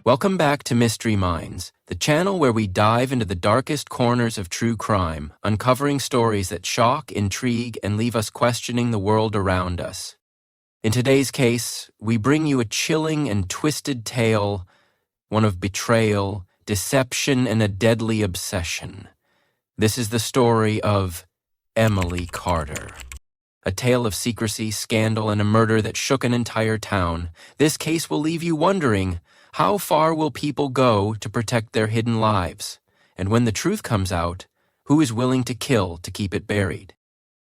Welcome back to Mystery Minds, the channel where we dive into the darkest corners of true crime, uncovering stories that shock, intrigue, and leave us questioning the world around us. In today's case, we bring you a chilling and twisted tale, one of betrayal, deception, and a deadly obsession. This is the story of Emily Carter. A tale of secrecy, scandal, and a murder that shook an entire town. This case will leave you wondering, how far will people go to protect their hidden lives? And when the truth comes out, who is willing to kill to keep it buried?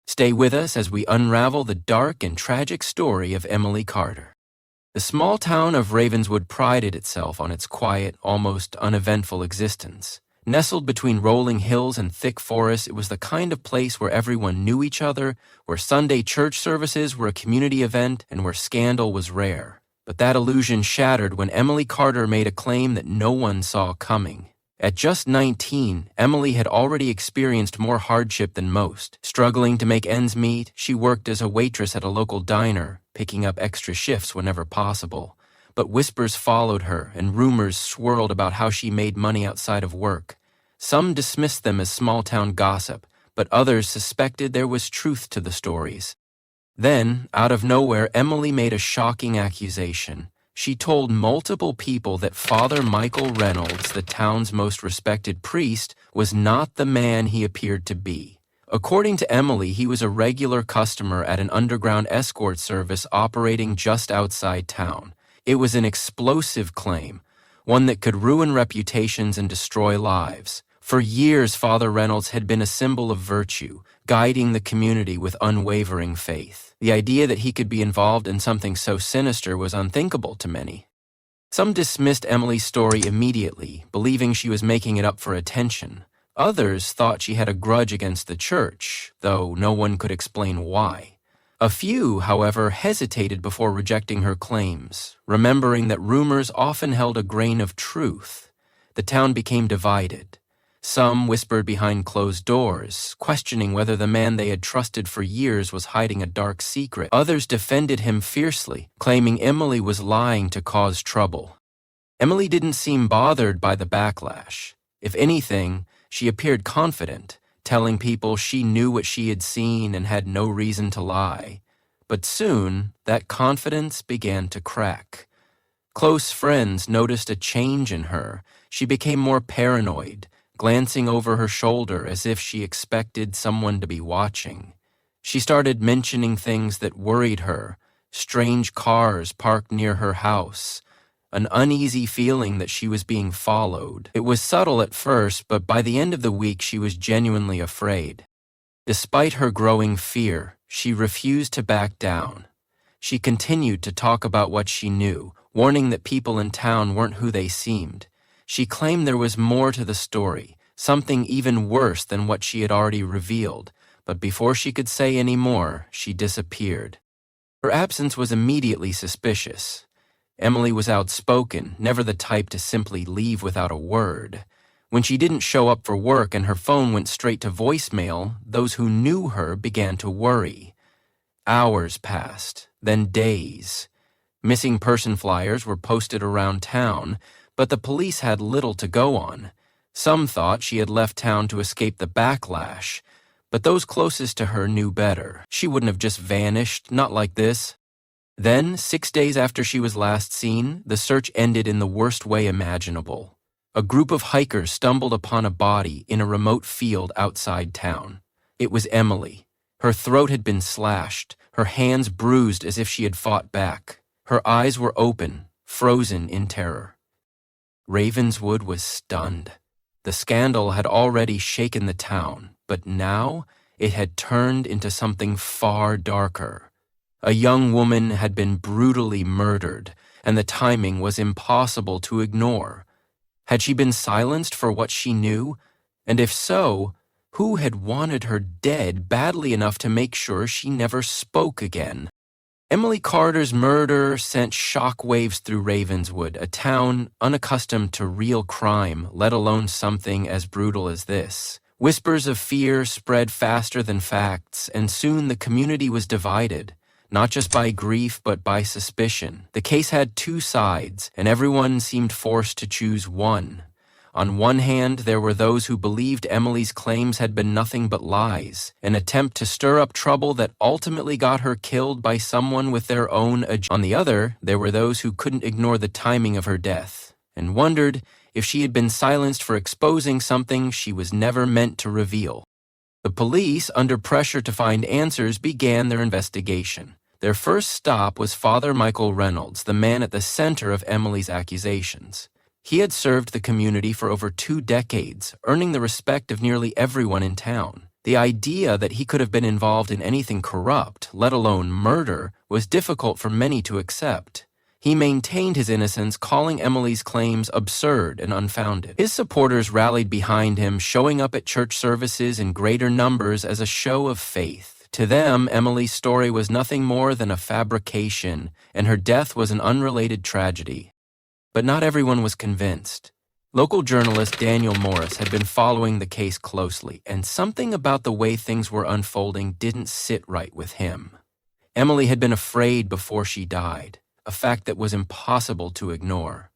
Stay with us as we unravel the dark and tragic story of Emily Carter. The small town of Ravenswood prided itself on its quiet, almost uneventful existence. Nestled between rolling hills and thick forests, it was the kind of place where everyone knew each other, where Sunday church services were a community event, and where scandal was rare. But that illusion shattered when Emily Carter made a claim that no one saw coming. At just 19, Emily had already experienced more hardship than most. Struggling to make ends meet, she worked as a waitress at a local diner, picking up extra shifts whenever possible. But whispers followed her, and rumors swirled about how she made money outside of work. Some dismissed them as small-town gossip, but others suspected there was truth to the stories. Then, out of nowhere, Emily made a shocking accusation. She told multiple people that Father Michael Reynolds, the town's most respected priest, was not the man he appeared to be. According to Emily, he was a regular customer at an underground escort service operating just outside town. It was an explosive claim, one that could ruin reputations and destroy lives. For years, Father Reynolds had been a symbol of virtue, guiding the community with unwavering faith. The idea that he could be involved in something so sinister was unthinkable to many. Some dismissed Emily's story immediately, believing she was making it up for attention. Others thought she had a grudge against the church, though no one could explain why. A few, however, hesitated before rejecting her claims, remembering that rumors often held a grain of truth. The town became divided. Some whispered behind closed doors, questioning whether the man they had trusted for years was hiding a dark secret. Others defended him fiercely, claiming Emily was lying to cause trouble. Emily didn't seem bothered by the backlash. If anything, she appeared confident, telling people she knew what she had seen and had no reason to lie. But soon, that confidence began to crack. Close friends noticed a change in her. She became more paranoid, glancing over her shoulder as if she expected someone to be watching. She started mentioning things that worried her, strange cars parked near her house, an uneasy feeling that she was being followed. It was subtle at first, but by the end of the week she was genuinely afraid. Despite her growing fear, she refused to back down. She continued to talk about what she knew, warning that people in town weren't who they seemed. She claimed there was more to the story, something even worse than what she had already revealed, but before she could say any more, she disappeared. Her absence was immediately suspicious. Emily was outspoken, never the type to simply leave without a word. When she didn't show up for work and her phone went straight to voicemail, those who knew her began to worry. Hours passed, then days. Missing person flyers were posted around town, but the police had little to go on. Some thought she had left town to escape the backlash, but those closest to her knew better. She wouldn't have just vanished, not like this. Then, 6 days after she was last seen, the search ended in the worst way imaginable. A group of hikers stumbled upon a body in a remote field outside town. It was Emily. Her throat had been slashed, her hands bruised as if she had fought back. Her eyes were open, frozen in terror. Ravenswood was stunned. The scandal had already shaken the town, but now it had turned into something far darker. A young woman had been brutally murdered, and the timing was impossible to ignore. Had she been silenced for what she knew? And if so, who had wanted her dead badly enough to make sure she never spoke again? Emily Carter's murder sent shockwaves through Ravenswood, a town unaccustomed to real crime, let alone something as brutal as this. Whispers of fear spread faster than facts, and soon the community was divided. not just by grief but by suspicion. The case had two sides, and everyone seemed forced to choose one. On one hand, there were those who believed Emily's claims had been nothing but lies, an attempt to stir up trouble that ultimately got her killed by someone with their own agenda. On the other, there were those who couldn't ignore the timing of her death, and wondered if she had been silenced for exposing something she was never meant to reveal. The police, under pressure to find answers, began their investigation. Their first stop was Father Michael Reynolds, the man at the center of Emily's accusations. He had served the community for over 2 decades, earning the respect of nearly everyone in town. The idea that he could have been involved in anything corrupt, let alone murder, was difficult for many to accept. He maintained his innocence, calling Emily's claims absurd and unfounded. His supporters rallied behind him, showing up at church services in greater numbers as a show of faith. To them, Emily's story was nothing more than a fabrication, and her death was an unrelated tragedy. But not everyone was convinced. Local journalist Daniel Morris had been following the case closely, and something about the way things were unfolding didn't sit right with him. Emily had been afraid before she died, a fact that was impossible to ignore.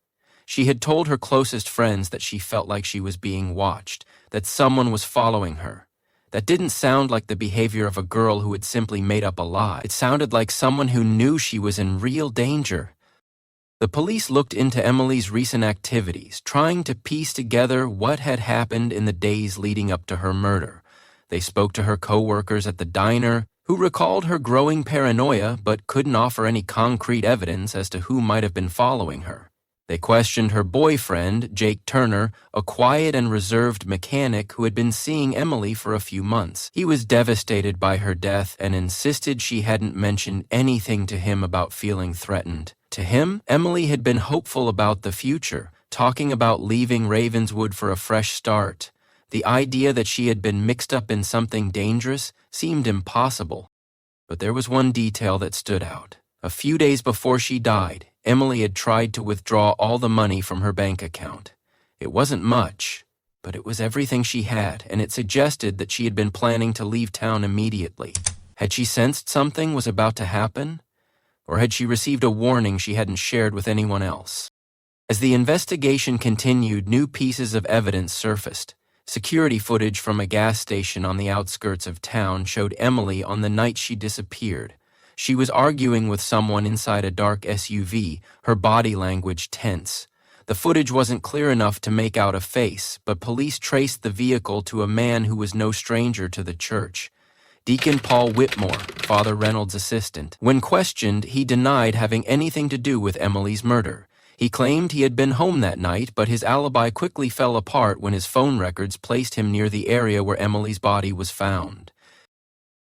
She had told her closest friends that she felt like she was being watched, that someone was following her. That didn't sound like the behavior of a girl who had simply made up a lie. It sounded like someone who knew she was in real danger. The police looked into Emily's recent activities, trying to piece together what had happened in the days leading up to her murder. They spoke to her co-workers at the diner, who recalled her growing paranoia but couldn't offer any concrete evidence as to who might have been following her. They questioned her boyfriend, Jake Turner, a quiet and reserved mechanic who had been seeing Emily for a few months. He was devastated by her death and insisted she hadn't mentioned anything to him about feeling threatened. To him, Emily had been hopeful about the future, talking about leaving Ravenswood for a fresh start. The idea that she had been mixed up in something dangerous seemed impossible. But there was one detail that stood out. A few days before she died, Emily had tried to withdraw all the money from her bank account. It wasn't much, but it was everything she had, and it suggested that she had been planning to leave town immediately. Had she sensed something was about to happen? Or had she received a warning she hadn't shared with anyone else? As the investigation continued, new pieces of evidence surfaced. Security footage from a gas station on the outskirts of town showed Emily on the night she disappeared. She was arguing with someone inside a dark SUV, her body language tense. The footage wasn't clear enough to make out a face, but police traced the vehicle to a man who was no stranger to the church. Deacon Paul Whitmore, Father Reynolds' assistant. When questioned, he denied having anything to do with Emily's murder. He claimed he had been home that night, but his alibi quickly fell apart when his phone records placed him near the area where Emily's body was found.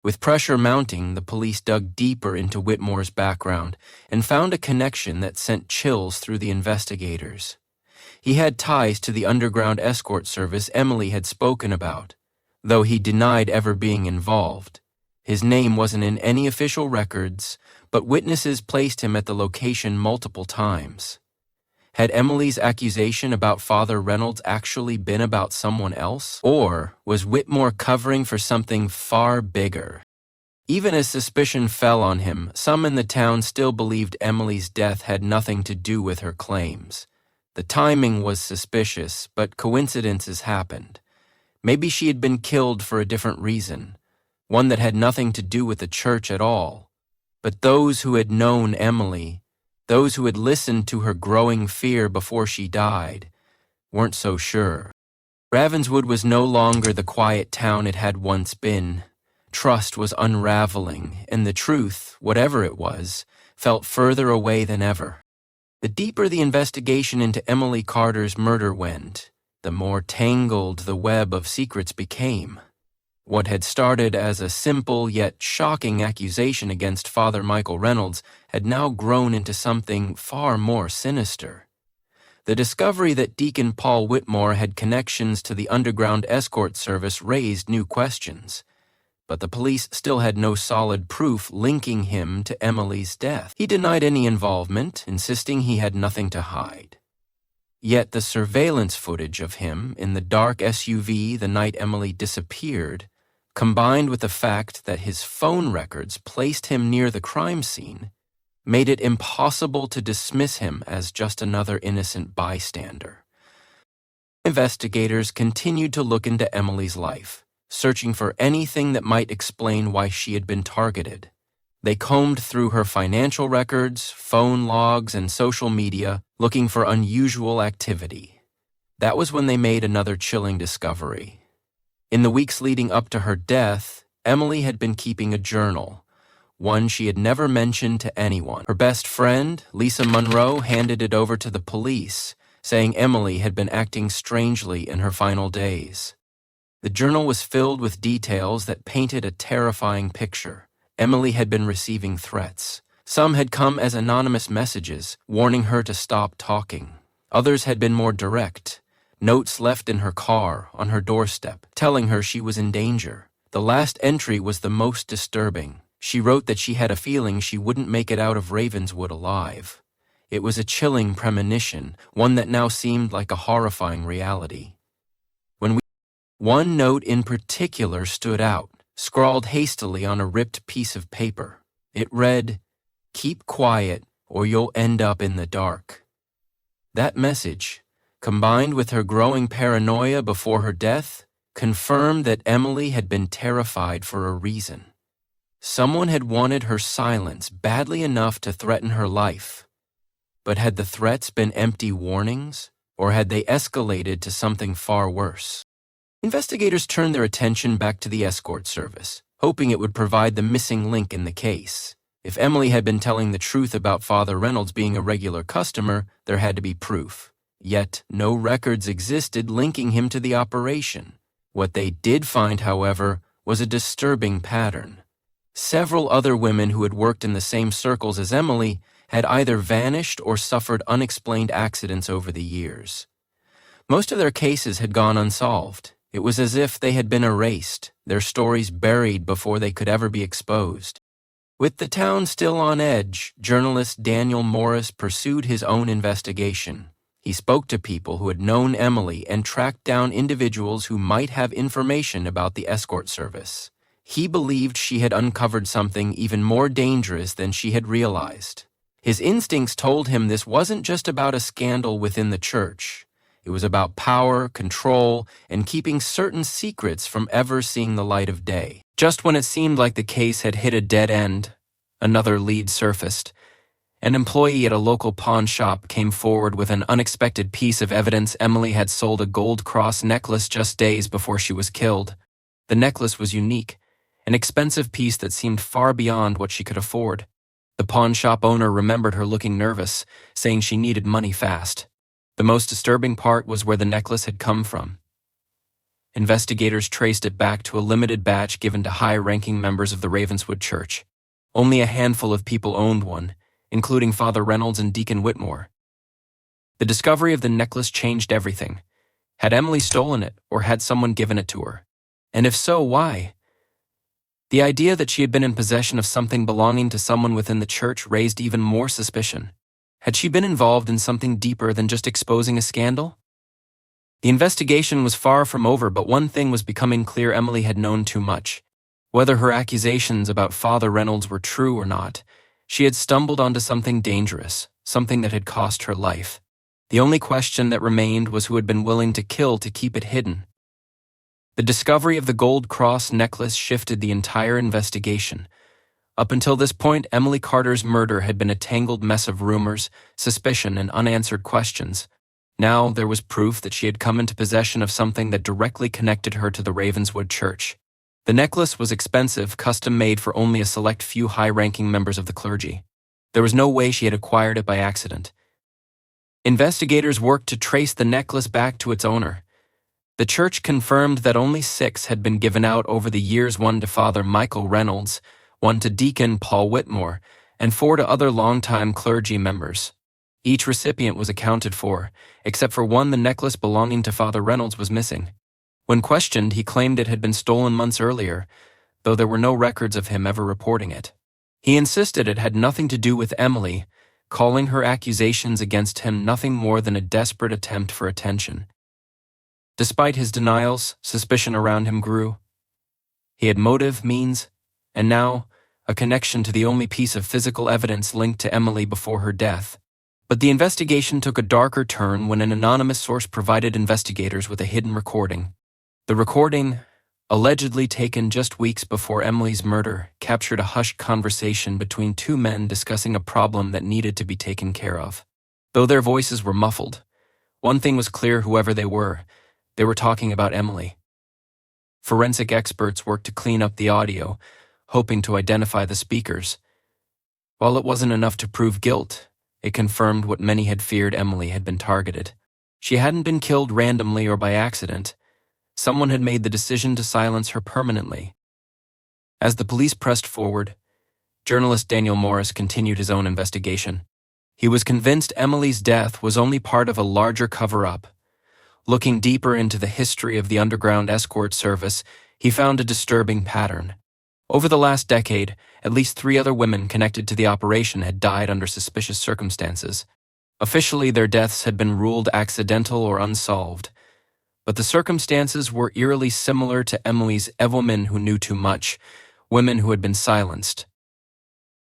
With pressure mounting, the police dug deeper into Whitmore's background and found a connection that sent chills through the investigators. He had ties to the underground escort service Emily had spoken about, though he denied ever being involved. His name wasn't in any official records, but witnesses placed him at the location multiple times. Had Emily's accusation about Father Reynolds actually been about someone else? Or was Whitmore covering for something far bigger? Even as suspicion fell on him, some in the town still believed Emily's death had nothing to do with her claims. The timing was suspicious, but coincidences happened. Maybe she had been killed for a different reason, one that had nothing to do with the church at all. But those who had known Emily, those who had listened to her growing fear before she died, weren't so sure. Ravenswood was no longer the quiet town it had once been. Trust was unraveling, and the truth, whatever it was, felt further away than ever. The deeper the investigation into Emily Carter's murder went, the more tangled the web of secrets became. What had started as a simple yet shocking accusation against Father Michael Reynolds had now grown into something far more sinister. The discovery that Deacon Paul Whitmore had connections to the underground escort service raised new questions, but the police still had no solid proof linking him to Emily's death. He denied any involvement, insisting he had nothing to hide. Yet the surveillance footage of him in the dark SUV the night Emily disappeared combined with the fact that his phone records placed him near the crime scene, made it impossible to dismiss him as just another innocent bystander. Investigators continued to look into Emily's life, searching for anything that might explain why she had been targeted. They combed through her financial records, phone logs, and social media, looking for unusual activity. That was when they made another chilling discovery. In the weeks leading up to her death, Emily had been keeping a journal, one she had never mentioned to anyone. Her best friend, Lisa Monroe, handed it over to the police, saying Emily had been acting strangely in her final days. The journal was filled with details that painted a terrifying picture. Emily had been receiving threats. Some had come as anonymous messages, warning her to stop talking. Others had been more direct, notes left in her car, on her doorstep, telling her she was in danger. The last entry was the most disturbing. She wrote that she had a feeling she wouldn't make it out of Ravenswood alive. It was a chilling premonition, one that now seemed like a horrifying reality. One note in particular stood out, scrawled hastily on a ripped piece of paper. It read, "Keep quiet or you'll end up in the dark." That message, combined with her growing paranoia before her death, confirmed that Emily had been terrified for a reason. Someone had wanted her silence badly enough to threaten her life. But had the threats been empty warnings, or had they escalated to something far worse? Investigators turned their attention back to the escort service, hoping it would provide the missing link in the case. If Emily had been telling the truth about Father Reynolds being a regular customer, there had to be proof. Yet, no records existed linking him to the operation. What they did find, however, was a disturbing pattern. Several other women who had worked in the same circles as Emily had either vanished or suffered unexplained accidents over the years. Most of their cases had gone unsolved. It was as if they had been erased, their stories buried before they could ever be exposed. With the town still on edge, journalist Daniel Morris pursued his own investigation. He spoke to people who had known Emily and tracked down individuals who might have information about the escort service. He believed she had uncovered something even more dangerous than she had realized. His instincts told him this wasn't just about a scandal within the church. It was about power, control, and keeping certain secrets from ever seeing the light of day. Just when it seemed like the case had hit a dead end, another lead surfaced. An employee at a local pawn shop came forward with an unexpected piece of evidence. Emily had sold a gold cross necklace just days before she was killed. The necklace was unique, an expensive piece that seemed far beyond what she could afford. The pawn shop owner remembered her looking nervous, saying she needed money fast. The most disturbing part was where the necklace had come from. Investigators traced it back to a limited batch given to high-ranking members of the Ravenswood Church. Only a handful of people owned one, including Father Reynolds and Deacon Whitmore. The discovery of the necklace changed everything. Had Emily stolen it, or had someone given it to her? And if so, why? The idea that she had been in possession of something belonging to someone within the church raised even more suspicion. Had she been involved in something deeper than just exposing a scandal? The investigation was far from over, but one thing was becoming clear: Emily had known too much. Whether her accusations about Father Reynolds were true or not, she had stumbled onto something dangerous, something that had cost her life. The only question that remained was who had been willing to kill to keep it hidden. The discovery of the gold cross necklace shifted the entire investigation. Up until this point, Emily Carter's murder had been a tangled mess of rumors, suspicion, and unanswered questions. Now there was proof that she had come into possession of something that directly connected her to the Ravenswood Church. The necklace was expensive, custom-made for only a select few high-ranking members of the clergy. There was no way she had acquired it by accident. Investigators worked to trace the necklace back to its owner. The church confirmed that only 6 had been given out over the years, 1 to Father Michael Reynolds, 1 to Deacon Paul Whitmore, and 4 to other longtime clergy members. Each recipient was accounted for, except for one. The necklace belonging to Father Reynolds was missing. When questioned, he claimed it had been stolen months earlier, though there were no records of him ever reporting it. He insisted it had nothing to do with Emily, calling her accusations against him nothing more than a desperate attempt for attention. Despite his denials, suspicion around him grew. He had motive, means, and now a connection to the only piece of physical evidence linked to Emily before her death. But the investigation took a darker turn when an anonymous source provided investigators with a hidden recording. The recording, allegedly taken just weeks before Emily's murder, captured a hushed conversation between two men discussing a problem that needed to be taken care of. Though their voices were muffled, one thing was clear: whoever they were talking about Emily. Forensic experts worked to clean up the audio, hoping to identify the speakers. While it wasn't enough to prove guilt, it confirmed what many had feared: Emily had been targeted. She hadn't been killed randomly or by accident. Someone had made the decision to silence her permanently. As the police pressed forward, journalist Daniel Morris continued his own investigation. He was convinced Emily's death was only part of a larger cover-up. Looking deeper into the history of the underground escort service, he found a disturbing pattern. Over the last decade, at least 3 other women connected to the operation had died under suspicious circumstances. Officially, their deaths had been ruled accidental or unsolved, but the circumstances were eerily similar to Emily's: women who knew too much, women who had been silenced.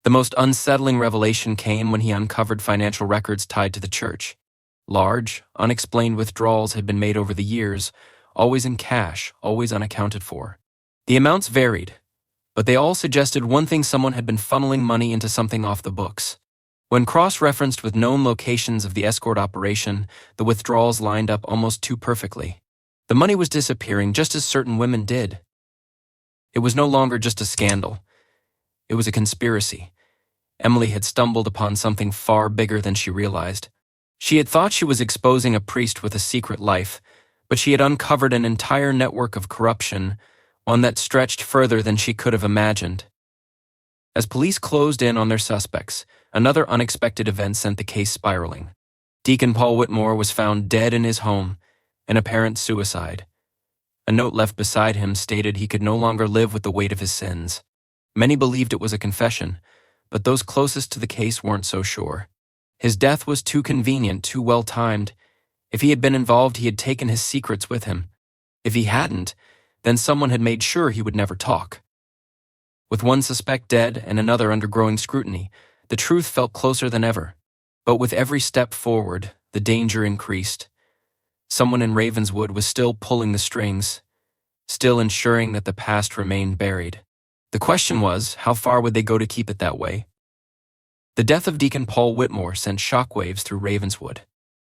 The most unsettling revelation came when he uncovered financial records tied to the church. Large, unexplained withdrawals had been made over the years, always in cash, always unaccounted for. The amounts varied, but they all suggested one thing: someone had been funneling money into something off the books. When cross-referenced with known locations of the escort operation, the withdrawals lined up almost too perfectly. The money was disappearing just as certain women did. It was no longer just a scandal. It was a conspiracy. Emily had stumbled upon something far bigger than she realized. She had thought she was exposing a priest with a secret life, but she had uncovered an entire network of corruption, one that stretched further than she could have imagined. As police closed in on their suspects, another unexpected event sent the case spiraling. Deacon Paul Whitmore was found dead in his home, an apparent suicide. A note left beside him stated he could no longer live with the weight of his sins. Many believed it was a confession, but those closest to the case weren't so sure. His death was too convenient, too well-timed. If he had been involved, he had taken his secrets with him. If he hadn't, then someone had made sure he would never talk. With one suspect dead and another under growing scrutiny, the truth felt closer than ever. But with every step forward, the danger increased. Someone in Ravenswood was still pulling the strings, still ensuring that the past remained buried. The question was, how far would they go to keep it that way? The death of Deacon Paul Whitmore sent shockwaves through Ravenswood.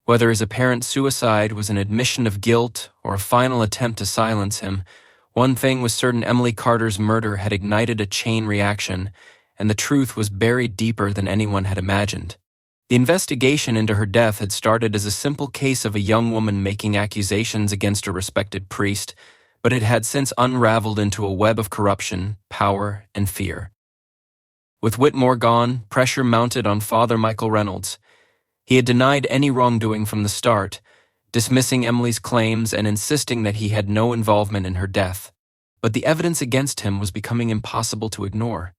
Whether his apparent suicide was an admission of guilt or a final attempt to silence him, one thing was certain: Emily Carter's murder had ignited a chain reaction, and the truth was buried deeper than anyone had imagined. The investigation into her death had started as a simple case of a young woman making accusations against a respected priest, but it had since unraveled into a web of corruption, power, and fear. With Whitmore gone, pressure mounted on Father Michael Reynolds. He had denied any wrongdoing from the start, dismissing Emily's claims and insisting that he had no involvement in her death. But the evidence against him was becoming impossible to ignore.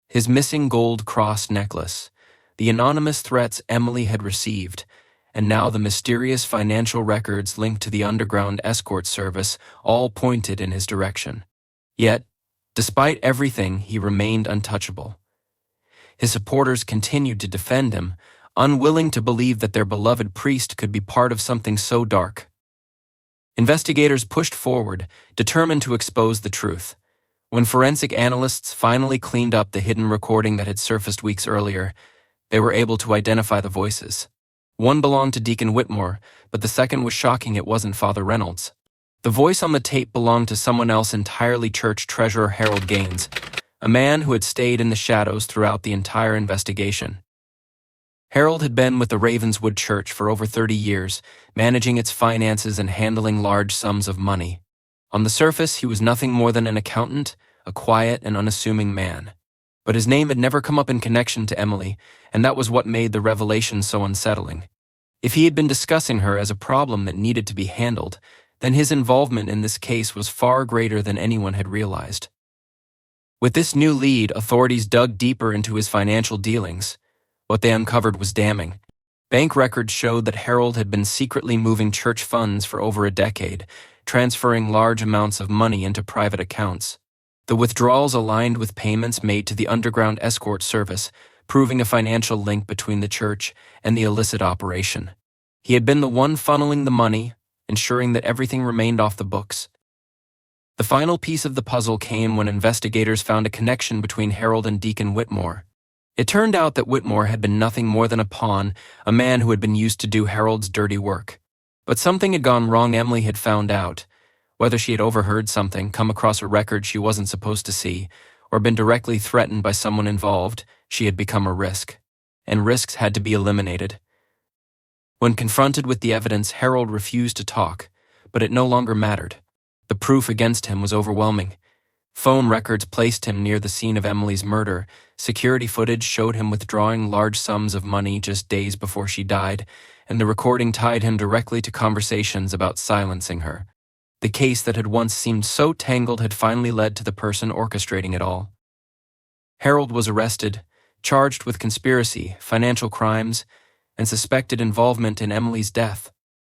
His missing gold cross necklace, the anonymous threats Emily had received, and now the mysterious financial records linked to the underground escort service all pointed in his direction. Yet, despite everything, he remained untouchable. His supporters continued to defend him, unwilling to believe that their beloved priest could be part of something so dark. Investigators pushed forward, determined to expose the truth. When forensic analysts finally cleaned up the hidden recording that had surfaced weeks earlier, they were able to identify the voices. One belonged to Deacon Whitmore, but the second was shocking: it wasn't Father Reynolds. The voice on the tape belonged to someone else entirely: Church Treasurer Harold Gaines, a man who had stayed in the shadows throughout the entire investigation. Harold had been with the Ravenswood Church for over 30 years, managing its finances and handling large sums of money. On the surface, he was nothing more than an accountant, a quiet and unassuming man. But his name had never come up in connection to Emily, and that was what made the revelation so unsettling. If he had been discussing her as a problem that needed to be handled, then his involvement in this case was far greater than anyone had realized. With this new lead, authorities dug deeper into his financial dealings. What they uncovered was damning. Bank records showed that Harold had been secretly moving church funds for over a decade, transferring large amounts of money into private accounts. The withdrawals aligned with payments made to the underground escort service, proving a financial link between the church and the illicit operation. He had been the one funneling the money, ensuring that everything remained off the books. The final piece of the puzzle came when investigators found a connection between Harold and Deacon Whitmore. It turned out that Whitmore had been nothing more than a pawn, a man who had been used to do Harold's dirty work. But something had gone wrong. Emily had found out. Whether she had overheard something, come across a record she wasn't supposed to see, or been directly threatened by someone involved, she had become a risk. And risks had to be eliminated. When confronted with the evidence, Harold refused to talk, but it no longer mattered. The proof against him was overwhelming. Phone records placed him near the scene of Emily's murder. Security footage showed him withdrawing large sums of money just days before she died, and the recording tied him directly to conversations about silencing her. The case that had once seemed so tangled had finally led to the person orchestrating it all. Harold was arrested, charged with conspiracy, financial crimes, and suspected involvement in Emily's death.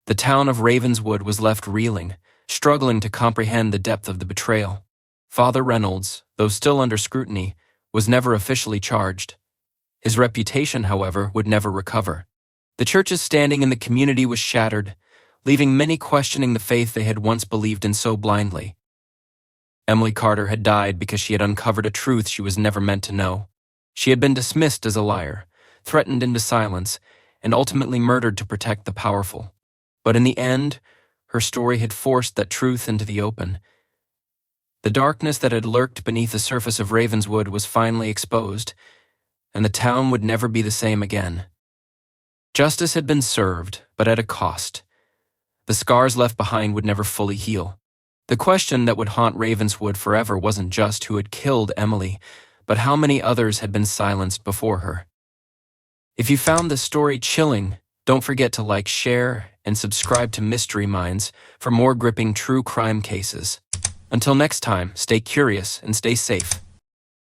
The town of Ravenswood was left reeling, struggling to comprehend the depth of the betrayal. Father Reynolds, though still under scrutiny, was never officially charged. His reputation, however, would never recover. The church's standing in the community was shattered, leaving many questioning the faith they had once believed in so blindly. Emily Carter had died because she had uncovered a truth she was never meant to know. She had been dismissed as a liar, threatened into silence, and ultimately murdered to protect the powerful. But in the end, her story had forced that truth into the open. The darkness that had lurked beneath the surface of Ravenswood was finally exposed, and the town would never be the same again. Justice had been served, but at a cost. The scars left behind would never fully heal. The question that would haunt Ravenswood forever wasn't just who had killed Emily, but how many others had been silenced before her. If you found this story chilling, don't forget to like, share, and subscribe to Mystery Minds for more gripping true crime cases. Until next time, stay curious and stay safe.